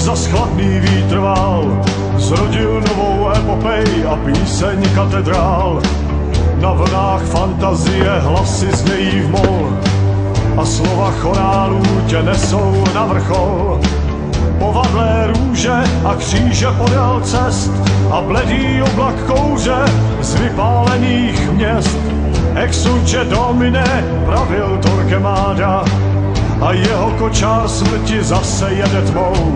Zas chladný vítr vál, zrodil novou epopej a píseň katedrál. Na vlnách fantazie hlasy znějí v mol a slova chorálů tě nesou na vrchol. Povadlé růže a kříže podél cest a bledý oblak kouře z vypálených měst. Exulce Domine pravil Torquemada a jeho kočár smrti zase jede tmou.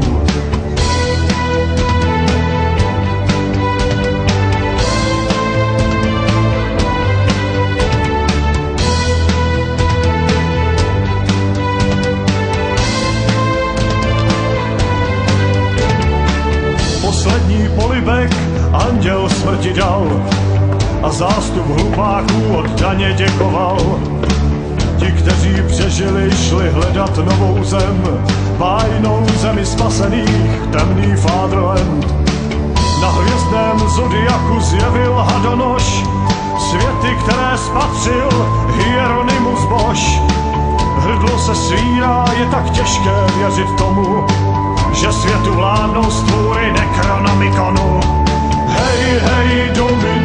Poslední polibek anděl smrti dal a zástup hlupáků oddaně děkoval. Ti, kteří přežili, šli hledat novou zem, bájnou zemi spasených, temný Fatherland. Na hvězdném zodiaku zjevil hadonož světy, které spatřil Hieronymus Bosch. Hrdlo se svírá, je tak těžké věřit tomu, že světu vládnou stvůry Necronomiconu. Hej, hej, Domine,